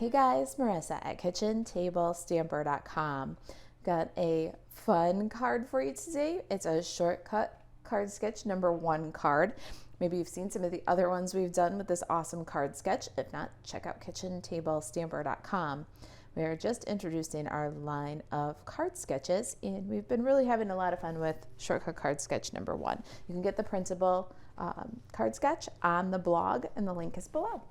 Hey guys, Marissa at kitchentablestamper.com. Got a fun card for you today. It's a shortcut card sketch #1 card. Maybe you've seen some of the other ones we've done with this awesome card sketch. If not, check out kitchentablestamper.com. We're just introducing our line of card sketches, and we've been really having a lot of fun with shortcut card sketch #1. You can get the printable card sketch on the blog, and the link is below.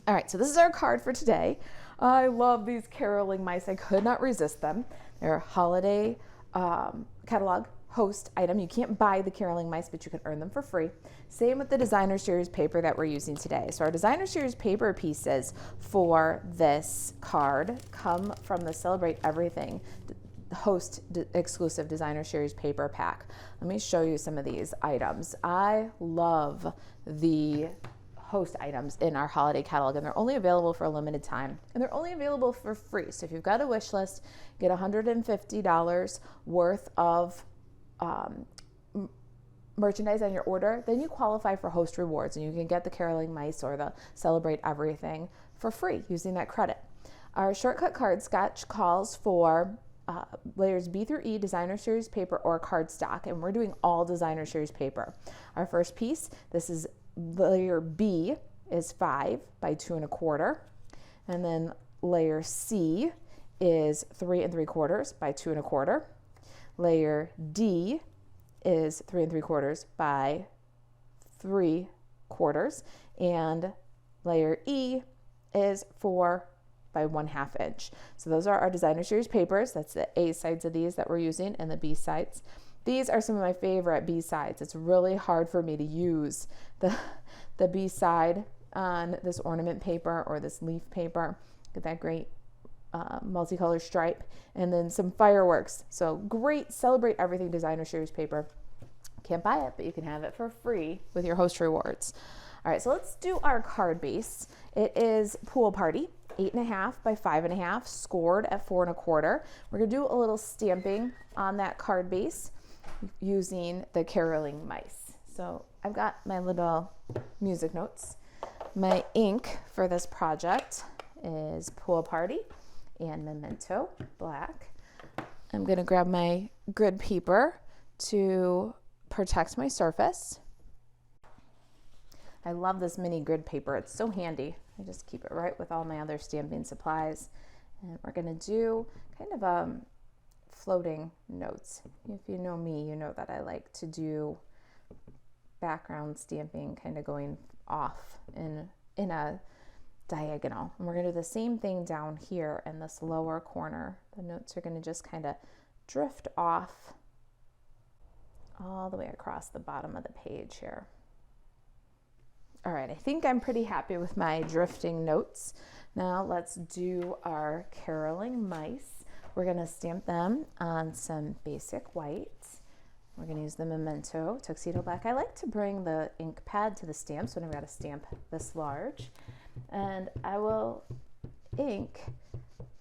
All right, so this is our card for today. I love these caroling mice. I could not resist them. They're a holiday catalog host item. You can't buy the caroling mice, but you can earn them for free. Same with the designer series paper that we're using today. So our designer series paper pieces for this card come from the Celebrate Everything host exclusive designer series paper pack. Let me show you some of these items. I love the host items in our holiday catalog, and they're only available for a limited time, and they're only available for free. So if you've got a wish list, get $150 worth of merchandise on your order, then you qualify for host rewards, and you can get the caroling mice or the Celebrate Everything for free using that credit. Our shortcut card sketch calls for layers B through E designer series paper or cardstock, and we're doing all designer series paper. Our first piece, this is layer B, is 5 by 2 1/4, and then layer C is 3 3/4 by 2 1/4. Layer D is 3 3/4 by 3/4, and layer E is 4 by 1/2 inch. So those are our designer series papers. That's the A sides of these that we're using, and the B sides. These are some of my favorite B sides. It's really hard for me to use the B side on this ornament paper or this leaf paper. Get that great multicolor stripe, and then some fireworks. So great Celebrate Everything designer series paper. Can't buy it, but you can have it for free with your host rewards. All right, so let's do our card base. It is Pool Party, 8.5 by 5.5, scored at 4 1/4. We're gonna do a little stamping on that card base using the caroling mice. So I've got my little music notes. My ink for this project is Pool Party and Memento Black. I'm gonna grab my grid paper to protect my surface. I love this mini grid paper. It's so handy. I just keep it right with all my other stamping supplies. And we're gonna do kind of floating notes. If you know me, you know that I like to do background stamping kind of going off in a diagonal. And we're going to do the same thing down here in this lower corner. The notes are going to just kind of drift off all the way across the bottom of the page here. All right, I think I'm pretty happy with my drifting notes. Now let's do our caroling mice. We're going to stamp them on some basic white. We're going to use the Memento Tuxedo Black. I like to bring the ink pad to the stamps when I've got a stamp this large. And I will ink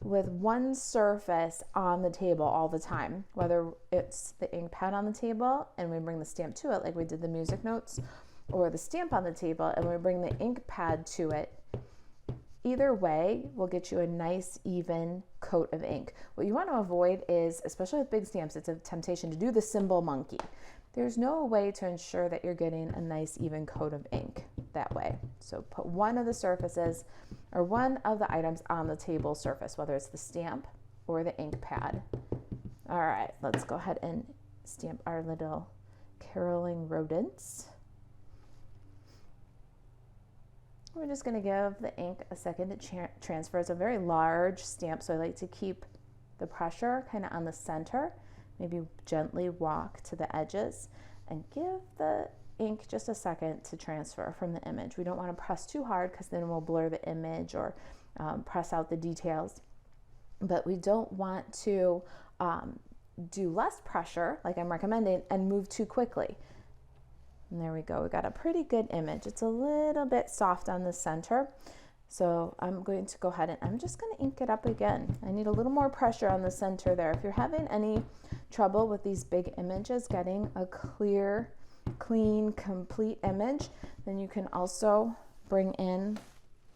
with one surface on the table all the time, whether it's the ink pad on the table and we bring the stamp to it like we did the music notes, or the stamp on the table and we bring the ink pad to it. Either way will get you a nice even coat of ink. What you want to avoid is, especially with big stamps, it's a temptation to do the symbol monkey. There's no way to ensure that you're getting a nice even coat of ink that way. So put one of the surfaces or one of the items on the table surface, whether it's the stamp or the ink pad. All right, let's go ahead and stamp our little caroling rodents. We're just going to give the ink a second to transfer. It's a very large stamp, so I like to keep the pressure kind of on the center, maybe gently walk to the edges, and give the ink just a second to transfer from the image. We don't want to press too hard because then we'll blur the image or press out the details. But we don't want to do less pressure, like I'm recommending, and move too quickly. And there we go, we got a pretty good image. It's a little bit soft on the center. So I'm going to go ahead and I'm just gonna ink it up again. I need a little more pressure on the center there. If you're having any trouble with these big images, getting a clear, clean, complete image, then you can also bring in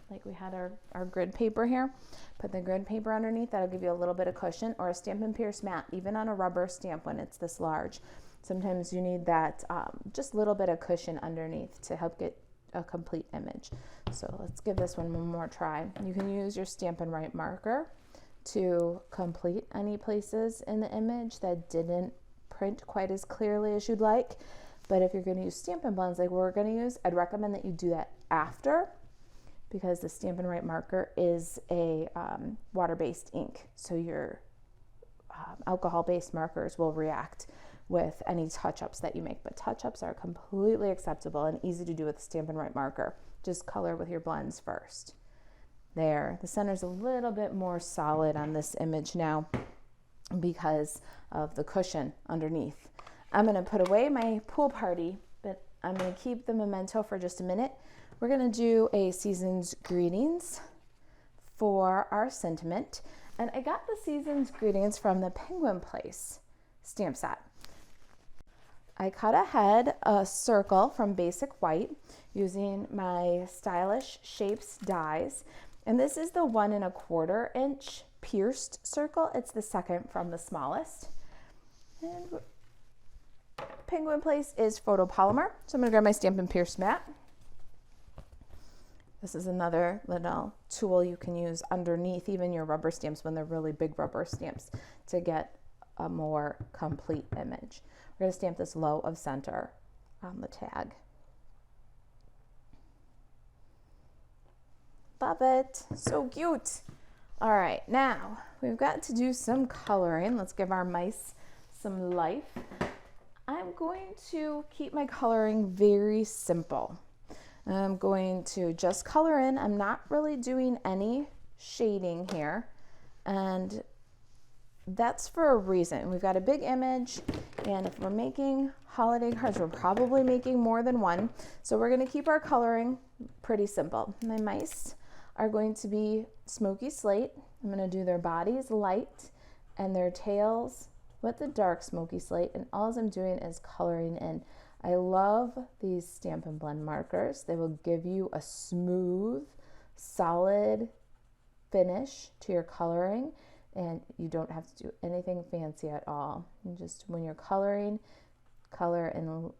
like we had our grid paper here. Put the grid paper underneath, that'll give you a little bit of cushion, or a Stampin' Pierce mat, even on a rubber stamp when it's this large. Sometimes you need that just little bit of cushion underneath to help get a complete image. So let's give this one more try. You can use your Stampin' Right marker to complete any places in the image that didn't print quite as clearly as you'd like. But if you're going to use Stampin' Blends like we're going to use, I'd recommend that you do that after, because the Stampin' Right marker is a water-based ink. So your alcohol-based markers will react with any touch-ups that you make. But touch-ups are completely acceptable and easy to do with the Stampin' Right marker. Just color with your blends first. There, the center's a little bit more solid on this image now because of the cushion underneath. I'm going to put away my pool party, but I'm going to keep the memento for just a minute. We're going to do a season's greetings for our sentiment. And I got the season's greetings from the Penguin Place stamp set. I cut ahead a circle from Basic White using my Stylish Shapes dies. And this is the 1 1/4 inch pierced circle. It's the second from the smallest. And Penguin Place is photopolymer. So I'm going to grab my Stampin' Pierce mat. This is another little tool you can use underneath even your rubber stamps when they're really big rubber stamps to get a more complete image. We're going to stamp this low of center on the tag. Love it. So cute. All right, now we've got to do some coloring. Let's give our mice some life. I'm going to keep my coloring very simple. I'm going to just color in. I'm not really doing any shading here, and that's for a reason. We've got a big image, and if we're making holiday cards, we're probably making more than one. So we're going to keep our coloring pretty simple. My mice are going to be smoky slate. I'm going to do their bodies light and their tails with the dark smoky slate, and all I'm doing is coloring in. I love these Stampin' Blend markers. They will give you a smooth, solid finish to your coloring, and you don't have to do anything fancy at all. And just when you're coloring, color in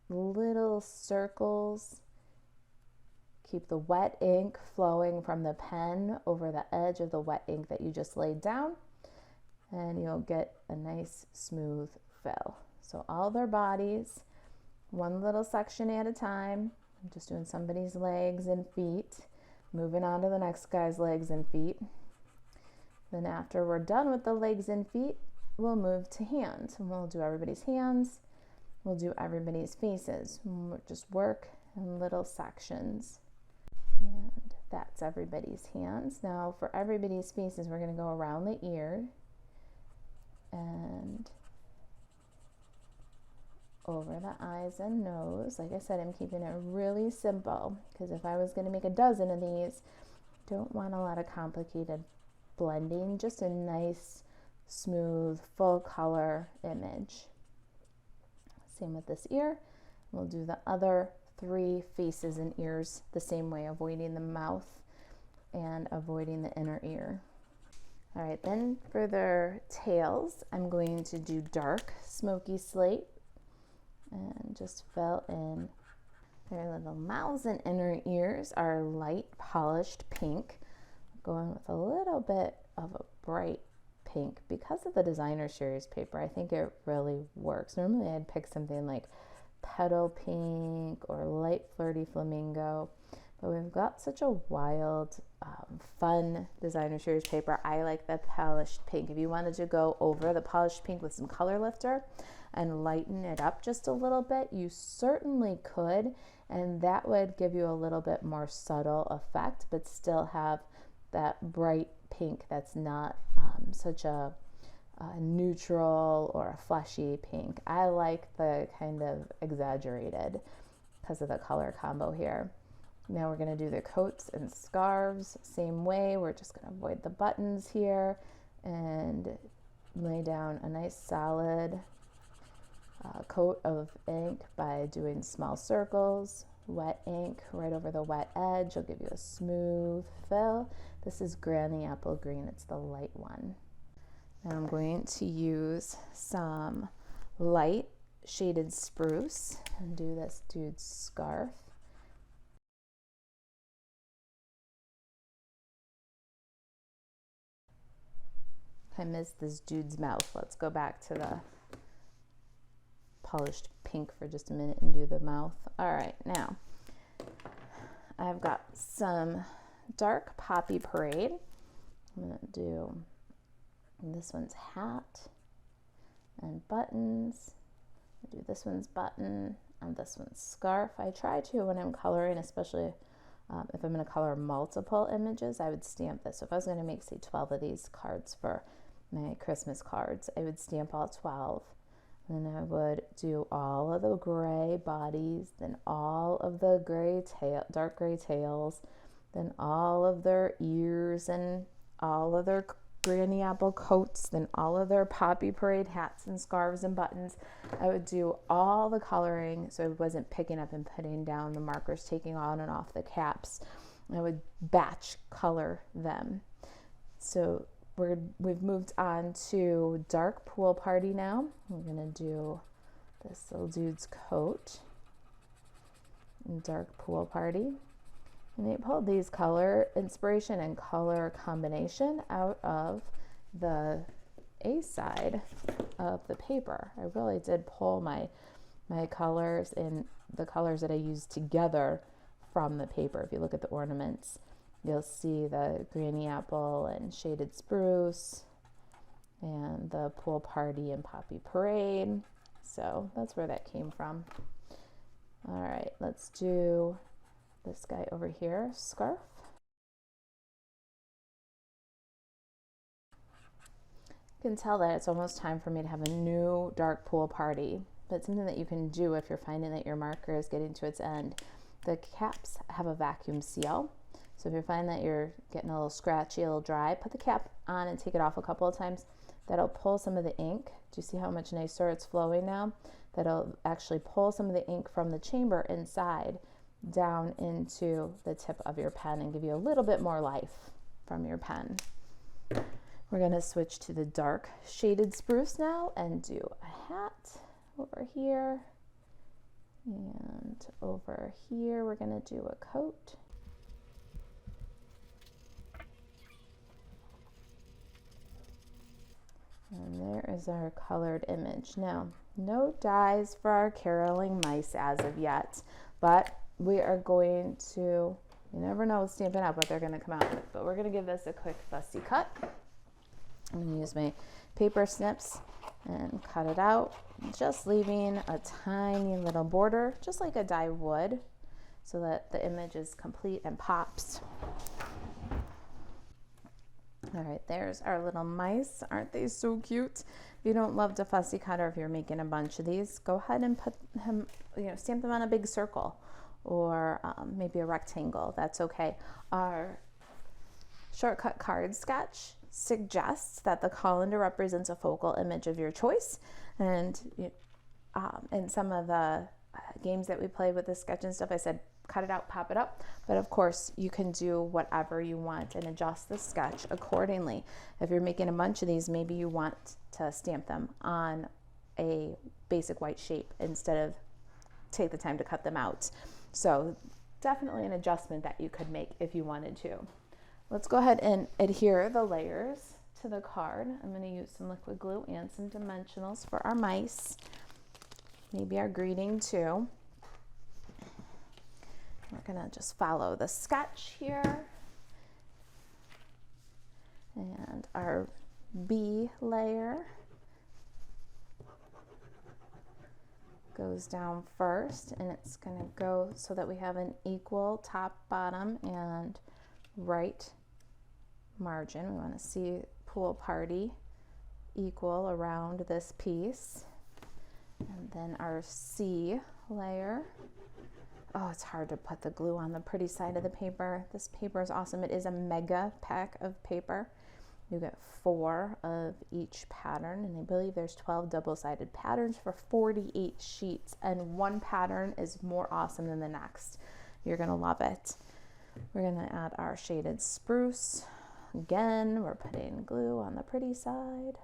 little circles. Keep the wet ink flowing from the pen over the edge of the wet ink that you just laid down, and you'll get a nice smooth fill. So all their bodies, one little section at a time. I'm just doing somebody's legs and feet, moving on to the next guy's legs and feet. Then after we're done with the legs and feet, we'll move to hands, and we'll do everybody's hands. We'll do everybody's faces. We'll just work in little sections. And that's everybody's hands. Now for everybody's faces, we're going to go around the ear and over the eyes and nose. Like I said, I'm keeping it really simple because if I was going to make a dozen of these, don't want a lot of complicated blending, just a nice, smooth, full color image. Same with this ear. We'll do the other 3 faces and ears the same way, avoiding the mouth and avoiding the inner ear. All right, then for their tails, I'm going to do dark smoky slate and just fill in. Their little mouths and inner ears are light polished pink, going with a little bit of a bright pink. Because of the designer series paper, I think it really works. Normally I'd pick something like petal pink or light flirty flamingo, but we've got such a wild, fun designer series paper. I like the polished pink. If you wanted to go over the polished pink with some color lifter and lighten it up just a little bit, you certainly could, and that would give you a little bit more subtle effect, but still have that bright pink that's not such a neutral or a fleshy pink. I like the kind of exaggerated because of the color combo here. Now we're going to do the coats and scarves same way. We're just going to avoid the buttons here and lay down a nice solid coat of ink by doing small circles wet ink right over the wet edge. It'll give you a smooth fill. This is Granny Apple Green. It's the light one. Now I'm going to use some light shaded spruce and do this dude's scarf. I missed this dude's mouth. Let's go back to the polished pink for just a minute and do the mouth. All right, now I've got some dark Poppy Parade. I'm gonna do this one's hat and buttons. I'll do this one's button and this one's scarf. I try to, when I'm coloring, especially if I'm gonna color multiple images, I would stamp this. So if I was gonna make, say, 12 of these cards for my Christmas cards, I would stamp all 12. And I would do all of the gray bodies, then all of the gray tail, dark gray tails, then all of their ears and all of their Granny Apple coats, then all of their Poppy Parade hats and scarves and buttons. I would do all the coloring so I wasn't picking up and putting down the markers, taking on and off the caps. I would batch color them. So we've moved on to Dark Pool Party now. We're gonna do this little dude's coat and Dark Pool Party. And they pulled these color inspiration and color combination out of the A side of the paper. I really did pull my colors and the colors that I used together from the paper. If you look at the ornaments, you'll see the Granny Apple and Shaded Spruce and the Pool Party and Poppy Parade. So that's where that came from. All right, let's do this guy over here, scarf. You can tell that it's almost time for me to have a new dark pool party, but something that you can do if you're finding that your marker is getting to its end. The caps have a vacuum seal. So if you're finding that you're getting a little scratchy, a little dry, put the cap on and take it off a couple of times. That'll pull some of the ink. Do you see how much nicer it's flowing now? That'll actually pull some of the ink from the chamber inside down into the tip of your pen and give you a little bit more life from your pen. We're going to switch to the dark shaded spruce now and do a hat over here. And over here, we're going to do a coat. And there is our colored image. Now, no dies for our caroling mice as of yet, but we are going to, you never know with Stampin' Up! What they're going to come out with, but we're going to give this a quick fussy cut. I'm going to use my paper snips and cut it out, just leaving a tiny little border, just like a die would, so that the image is complete and pops. All right, there's our little mice. Aren't they so cute? If you don't love to fussy cut, or if you're making a bunch of these, go ahead and put them, stamp them on a big circle or maybe a rectangle. That's okay. Our shortcut card sketch suggests that the colander represents a focal image of your choice. And in some of the games that we played with the sketch and stuff, I said, cut it out, pop it up. But of course, you can do whatever you want and adjust the sketch accordingly. If you're making a bunch of these, maybe you want to stamp them on a basic white shape instead of take the time to cut them out. So definitely an adjustment that you could make if you wanted to. Let's go ahead and adhere the layers to the card. I'm going to use some liquid glue and some dimensionals for our mice, maybe our greeting too. We're going to just follow the sketch here. And our B layer goes down first, and it's going to go so that we have an equal top, bottom, and right margin. We want to see Pool Party equal around this piece. And then our C layer. Oh, it's hard to put the glue on the pretty side of the paper. This paper is awesome. It is a mega pack of paper. You get 4 of each pattern, and I believe there's 12 double-sided patterns for 48 sheets, and one pattern is more awesome than the next. You're gonna love it. We're gonna add our shaded spruce. Again, we're putting glue on the pretty side.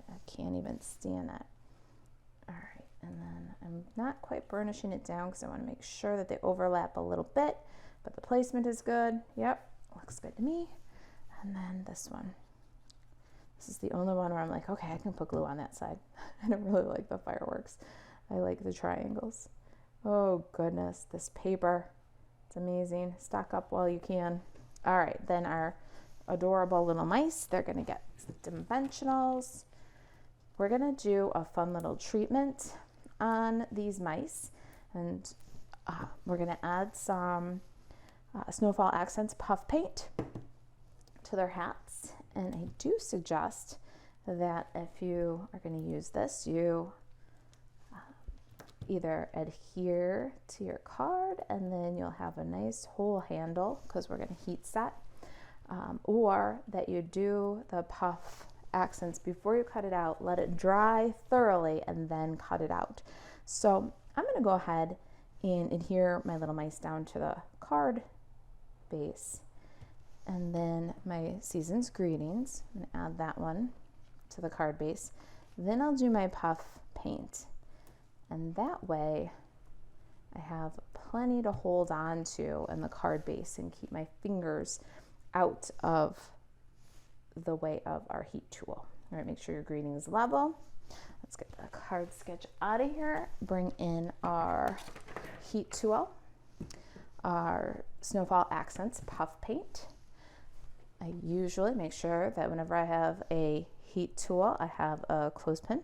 I can't even stand it. All right, and then I'm not quite burnishing it down because I want to make sure that they overlap a little bit, but the placement is good. Yep, looks good to me. And then this one. This is the only one where I'm like, okay, I can put glue on that side. I don't really like the fireworks. I like the triangles. Oh goodness, this paper, it's amazing. Stock up while you can. All right, then our adorable little mice, they're gonna get dimensionals. We're gonna do a fun little treatment on these mice, and we're gonna add some Snowfall Accents puff paint to their hats. And I do suggest that if you are going to use this, you either adhere to your card and then you'll have a nice whole handle because we're going to heat set, or that you do the puff accents before you cut it out, let it dry thoroughly, and then cut it out. So I'm going to go ahead and adhere my little mice down to the card base. And then my Season's Greetings, I'm gonna add that one to the card base. Then I'll do my puff paint. And that way I have plenty to hold on to in the card base and keep my fingers out of the way of our heat tool. All right, make sure your greeting is level. Let's get the card sketch out of here. Bring in our heat tool, our Snowfall Accents puff paint. I usually make sure that whenever I have a heat tool, I have a clothespin,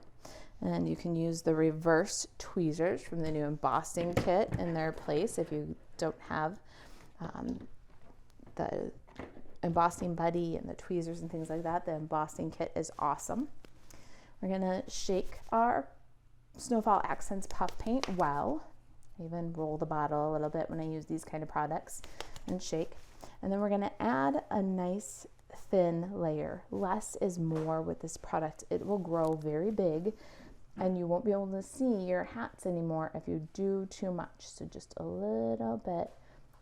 and you can use the reverse tweezers from the new embossing kit in their place if you don't have the embossing buddy and the tweezers and things like that. The embossing kit is awesome. We're gonna shake our Snowfall Accents puff paint well. I even roll the bottle a little bit when I use these kind of products and shake. And then we're gonna add a nice thin layer. Less is more with this product. It will grow very big and you won't be able to see your hats anymore if you do too much. So just a little bit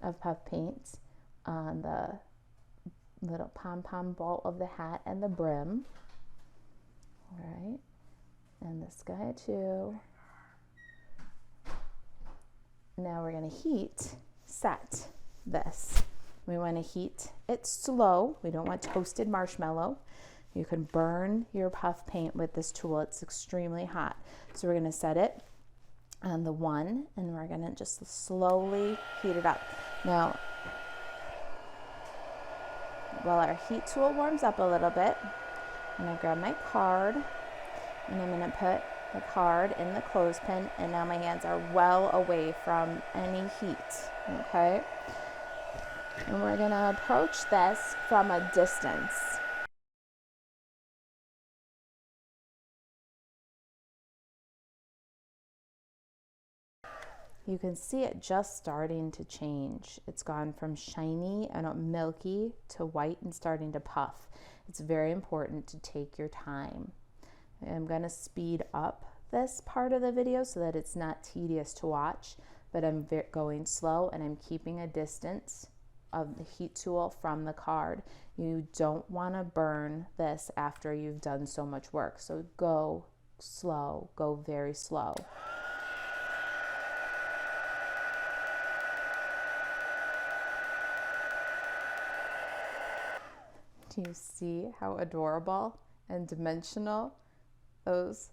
of puff paint on the little pom-pom ball of the hat and the brim. All right, and this guy too. Now we're gonna heat set this. We want to heat it slow. We don't want toasted marshmallow. You can burn your puff paint with this tool. It's extremely hot. So we're going to set it on the 1 and we're going to just slowly heat it up. Now, while our heat tool warms up a little bit, I'm going to grab my card and I'm going to put the card in the clothespin, and now my hands are well away from any heat, okay? And we're gonna approach this from a distance. You can see it just starting to change. It's gone from shiny and milky to white and starting to puff. It's very important to take your time. I'm gonna speed up this part of the video so that it's not tedious to watch, but I'm going slow and I'm keeping a distance of the heat tool from the card. You don't want to burn this after you've done so much work. So go slow, go very slow. Do you see how adorable and dimensional those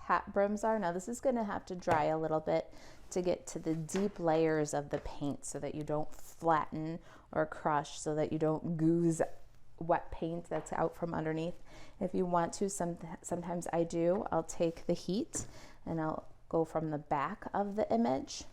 hat brims are? Now this is going to have to dry a little bit to get to the deep layers of the paint so that you don't flatten or crush, so that you don't gooze wet paint that's out from underneath. If you want to, sometimes I do, I'll take the heat and I'll go from the back of the image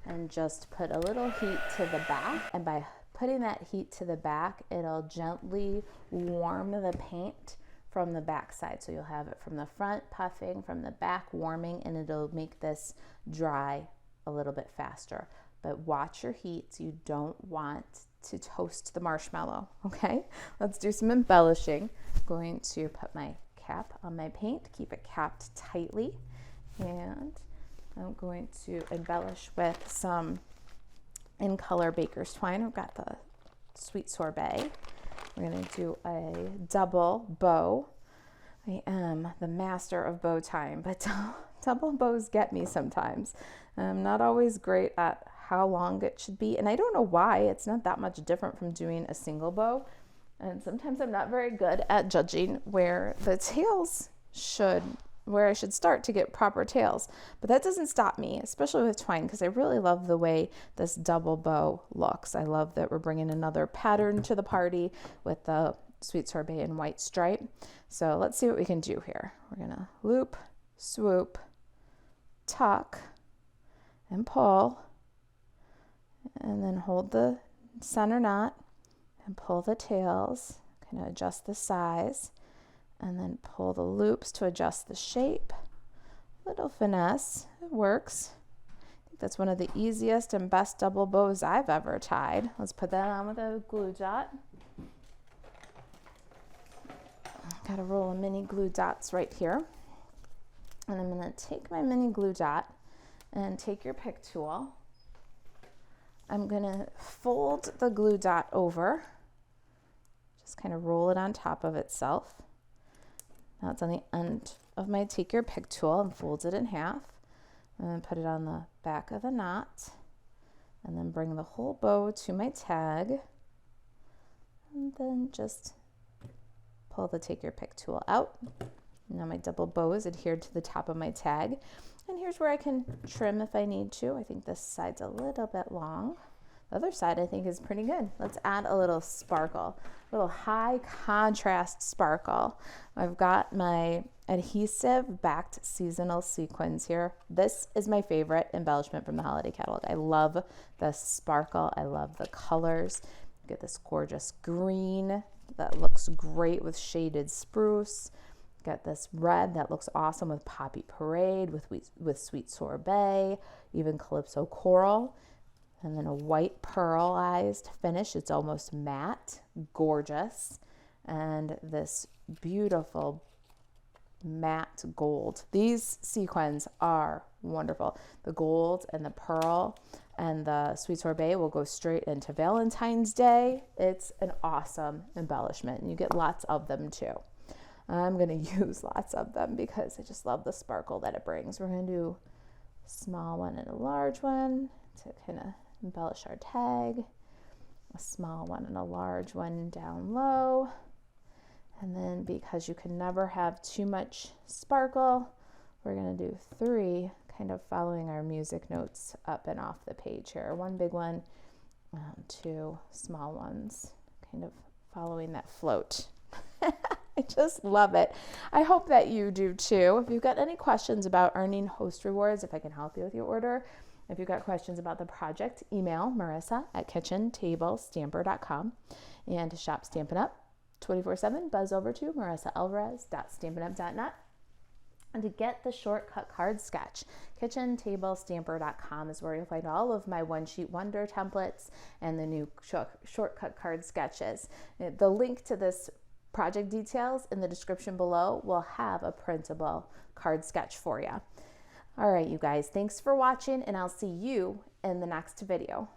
and just put a little heat to the back, and by putting that heat to the back, it'll gently warm the paint from the back side. So you'll have it from the front puffing, from the back warming, and it'll make this dry a little bit faster. But watch your heats. You don't want to toast the marshmallow. Okay, let's do some embellishing. I'm going to put my cap on my paint, keep it capped tightly, and I'm going to embellish with some in color baker's twine. I've got the sweet sorbet. We're going to do a double bow. I am the master of bow time, but double bows get me sometimes. I'm not always great at how long it should be, and I don't know why. It's not that much different from doing a single bow, and sometimes I'm not very good at judging where the tails where I should start to get proper tails. But that doesn't stop me, especially with twine, because I really love the way this double bow looks. I love that we're bringing another pattern to the party with the sweet sorbet and white stripe. So let's see what we can do here. We're gonna loop, swoop, tuck, and pull, and then hold the center knot and pull the tails, kind of adjust the size, and then pull the loops to adjust the shape. Little finesse, it works. I think that's one of the easiest and best double bows I've ever tied. Let's put that on with a glue dot. Got a roll of mini glue dots right here. And I'm gonna take my mini glue dot and take your pick tool. I'm gonna fold the glue dot over, just kind of roll it on top of itself. Now it's on the end of my take your pick tool and fold it in half, and then put it on the back of the knot, and then bring the whole bow to my tag, and then just pull the take your pick tool out. Now my double bow is adhered to the top of my tag, and here's where I can trim if I need to. I think this side's a little bit long. The other side I think is pretty good. Let's add a little sparkle, a little high contrast sparkle. I've got my adhesive backed seasonal sequins here. This is my favorite embellishment from the holiday catalog. I love the sparkle. I love the colors. You get this gorgeous green that looks great with shaded spruce. Got this red that looks awesome with Poppy Parade, with Sweet Sorbet, even Calypso Coral. And then a white pearlized finish. It's almost matte, gorgeous. And this beautiful matte gold. These sequins are wonderful. The gold and the pearl and the Sweet Sorbet will go straight into Valentine's Day. It's an awesome embellishment, and you get lots of them too. I'm going to use lots of them because I just love the sparkle that it brings. We're going to do a small one and a large one to kind of embellish our tag, a small one and a large one down low. And then because you can never have too much sparkle, we're going to do 3 kind of following our music notes up and off the page here. 1 big one, 2 small ones, kind of following that float. I just love it. I hope that you do too. If you've got any questions about earning host rewards, if I can help you with your order, if you've got questions about the project, email Marisa at kitchentablestamper.com, and to shop Stampin' Up 24/7, buzz over to marisaalvarez.stampinup.net. And to get the shortcut card sketch, kitchentablestamper.com is where you'll find all of my One Sheet Wonder templates and the new shortcut card sketches. The link to this project details in the description below will have a printable card sketch for you. All right, you guys, thanks for watching, and I'll see you in the next video.